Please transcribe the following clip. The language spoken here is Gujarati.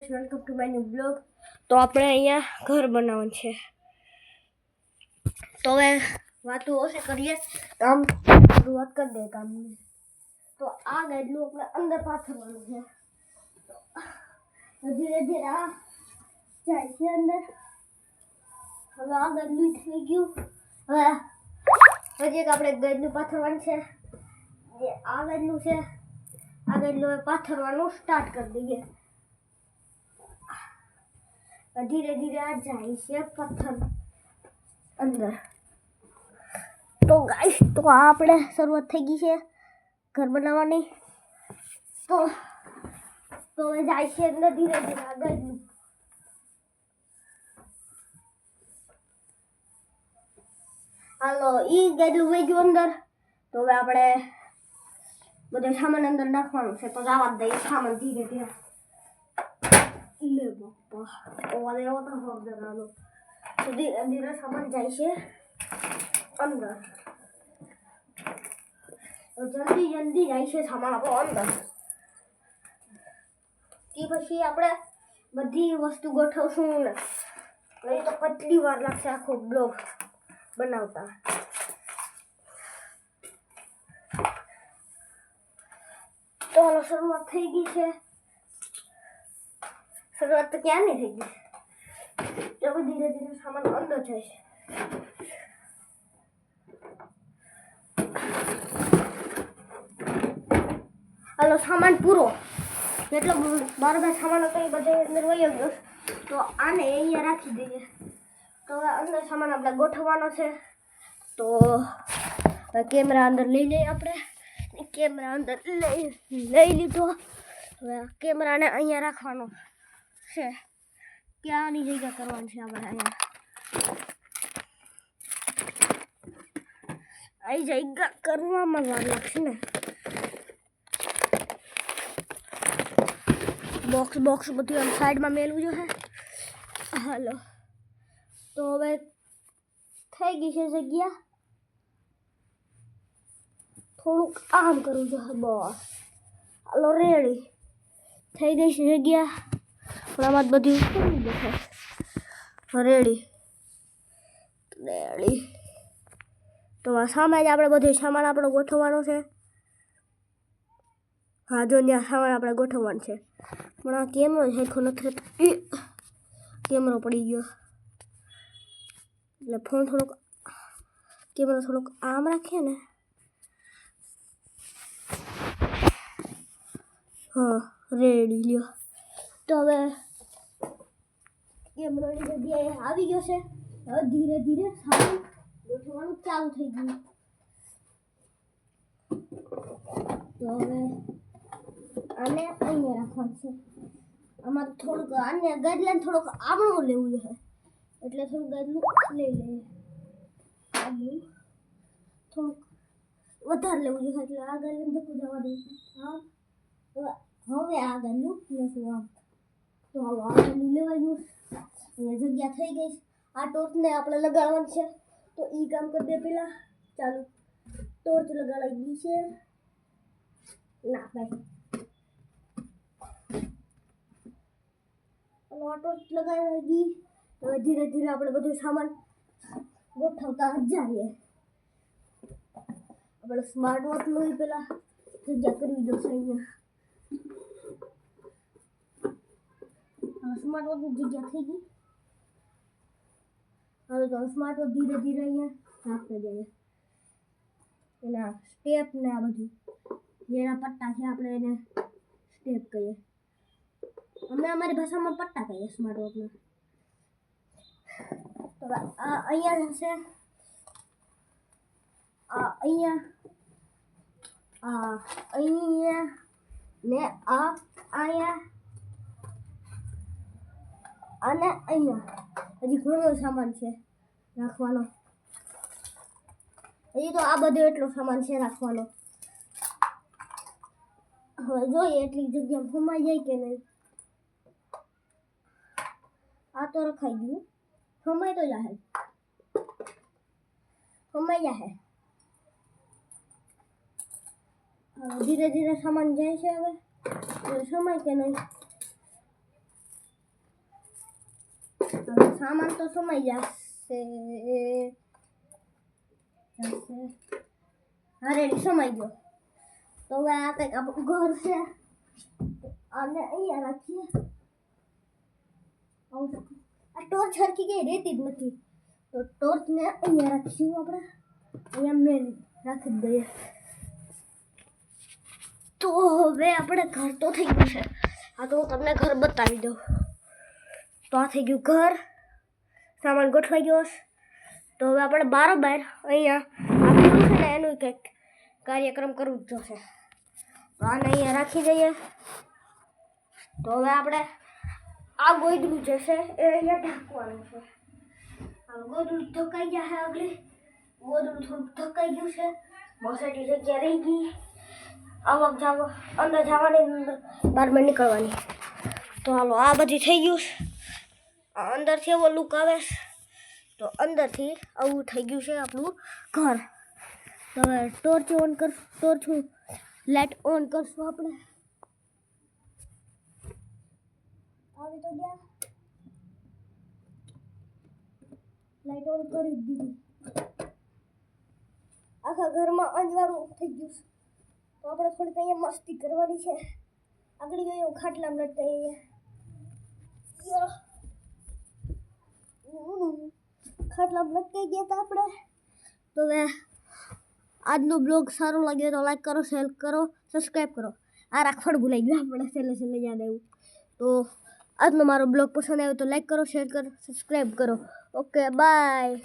Welcome to my new blog. તો આપણે અહીંયા ઘર બનાવવાનું છે. તો હવે વાતો ઓછી કરીએ, કામ શરૂઆત કરી દે કામની. તો આ ગાડલું આપણે અંદર પાથરવાનું છે. ધીરે ધીરે આ જાય છે અંદર. હવે આ ગાડલું થઈ ગયું. હવે હજી એક આપણે ગાડલું પાથરવાનું છે. જે આ ગાડલું છે, આ ગાડલું પાથરવાનું સ્ટાર્ટ કરી દઈએ. ધીરે ધીરે આ જાય છે પથ્થર અંદર. તો ગાઈસ, તો આપણે શરૂઆત થઈ ગઈ છે ઘર બનાવવાની. તો હવે જાય છે અંદર ધીરે ધીરે આગળ. હાલો, ઈ ગયેલું વહી ગયું અંદર. તો હવે આપણે બધો સામાન અંદર નાખવાનું છે. તો જવા દઈએ સામાન ધીરે ધીરે. લે બાપા, ઓલે એવો તો હોર્ડર આલો. તો ધીરે ધીરે સામાન જાય છે અંદર. તો જલ્દી જલ્દી જાય છે સામાન આપણો અંદર. તે પછી આપણે બધી વસ્તુ ગોઠવશું ને. નહીં તો કેટલી વાર લાગશે આખો બ્લોગ બનાવતા. તો હાલો, શરૂઆત થઈ ગઈ છે. શરૂઆત તો ક્યાં નહીં થઈ ગઈ. તો ધીરે ધીરે સામાન અંદર જાય છે. હાલો, સામાન પૂરો. જેટલો મારો ભાઈ સામાન હતો એ બધો અંદર વહી ગયો. તો આને અહીંયા રાખી દઈએ. તો હવે અંદર સામાન આપણે ગોઠવવાનો છે. તો કેમેરા અંદર લઈ લઈએ આપણે. કેમેરા અંદર લઈ લીધો. હવે કેમેરાને અહીંયા રાખવાનો છે. ક્યાંની જગ્યા કરવાની છે આપણે અહીંયા. અહીં જગ્યા કરવામાં વાર લાગશે ને. બોક્સ બધું આમ સાઈડમાં મેળવું જોઈએ. હાલો, તો હવે થઈ ગઈ છે જગ્યા. થોડુંક આમ કરવું જોઈએ. બસ, હાલો, રેડી થઈ ગઈ છે જગ્યા. પણ આમાં બધું રેડી. તો સામે જ આપણે બધું સામાન આપણો ગોઠવવાનો છે. હા, જો ત્યાં સામાન આપણે ગોઠવવાનું છે. પણ આ કેમેરો હેરખો નથી. કેમેરો પડી ગયો એટલે ફોન થોડોક, કેમેરો થોડોક આમ રાખીએ ને. હા, રેડી લ્યો. તો હવે કેમેરાની જગ્યાએ આવી ગયો છે. હવે ધીરે ધીરે સામાન ગોઠવવાનું ચાલુ થઈ ગયું. તો હવે આને અહીંયા રાખવાનું છે. આમાં થોડુંક આને ગાદલાને થોડુંક આમણું લેવું જોઈએ. એટલે થોડુંક ગાદલું લઈ લઈએ. આમણું થોડુંક વધારે લેવું જોઈએ. એટલે આ ગાદલાને ધક્કો જવા દઈએ. હા, હવે આ ગાદલું લેશું આમ. તો આ ગાદલું લેવાઈ ગયું. અહીંયા જગ્યા થઈ ગઈ. આ ટોર્ચને આપણે લગાડવાનું છે. તો એ કામ કરી દે પેલા. ચાલુ, ટોર્ચ લગાડાઈ ગઈ છે. ના ભાઈ, ટોર્ચ લગાવી ગઈ. હવે ધીરે ધીરે આપણે બધું સામાન ગોઠવતા જઈએ. આપણે સ્માર્ટ વોચ લઈ પેલા જગ્યા કરવી જોશે અહીંયા. સ્માર્ટ વોચની જગ્યા થઈ ગઈ. હવે તો સ્માર્ટ વોચ ધીરે ધીરે અહીંયા રાખતા જઈએ. એના સ્ટેપ ને આ બધું જેના પટ્ટા છે આપણે એને સ્ટેપ કહીએ. અમે અમારી ભાષામાં પટ્ટા કહીએ સ્માર્ટ વોચના. તો આ અહીંયા હશે. અહીંયા ને અહીંયા અને અહીંયા હજી ઘણો સામાન છે રાખવાનો. હજી તો આ બધો એટલો સામાન છે રાખવાનો. હવે જોઈએ એટલી જગ્યા ઘુમાઈ જાય કે નહીં. આ તો રખાઈ ગયું. સમાય તો જાહે, સમાય જાહે. ધીરે ધીરે સામાન જાય છે. હવે સમય કે નહીં હવે સામાન તો સમાઈ જશે. હા રેડી સમાઈ ગયો. તો હવે આ કંઈક આપણું ઘર છે. આને અહીંયા રાખીએ. આ ટોર્ચ હરખી કઈ રહેતી જ નથી, તો ટોર્ચને અહીંયા રાખીશું આપણે. અહીંયા મેં રાખી દઈએ. તો હવે આપણે ઘર તો થઈ ગયું છે. આ તો હું તમને ઘર બતાવી દઉં. તો આ થઈ ગયું ઘર, સામાન ગોઠવાઈ ગયો. તો હવે આપણે બારોબાર અહીંયા આપેલું છે ને એનું કંઈક કાર્યક્રમ કરવું જ જોશે. તો આને અહીંયા રાખી દઈએ. તો હવે આપણે આ ગોદડું જે છે એ અહીંયા ઢાંકવાનું છે. આ ગોદડું ધકાઈ ગયા છે. આગળ ગોદડું થોડુંક ધકાઈ ગયું છે. મોસેટી જગ્યા રહી ગઈ. આવક જાવક અંદર જવાની, અંદર બહારમાં નીકળવાની. તો હાલો આ બધી થઈ ગયું. આ અંદરથી એવો લુક આવે. તો અંદરથી આવું થઈ ગયું છે આપણું ઘર. તો હવે ટોર્ચ ઓન કરશું. ટોર્ચ લાઇટ ઓન કરશું આપણે. આવી તો ગયા. લાઇટ ઓન કરી દીધી. આખા ઘરમાં અંજવાળું થઈ ગયું. તો આપણે થોડીક અહીંયા મસ્તી કરવાની છે. આગળ ગઈ હું ખાટલામાં લટકાઈ. ખાટલામાં લટકાઈ ગયા હતા આપણે. તો હવે આજનો બ્લોગ સારો લાગ્યો તો લાઈક કરો, શેર કરો, સબસ્ક્રાઈબ કરો. આ રાખવાનું ભૂલાઈ ગયું આપણે, છેલ્લે યાદ આવ્યું. તો આજનો મારો બ્લોગ પસંદ આવ્યો તો લાઈક કરો, શેર કરો, સબસ્ક્રાઈબ કરો. Okay bye.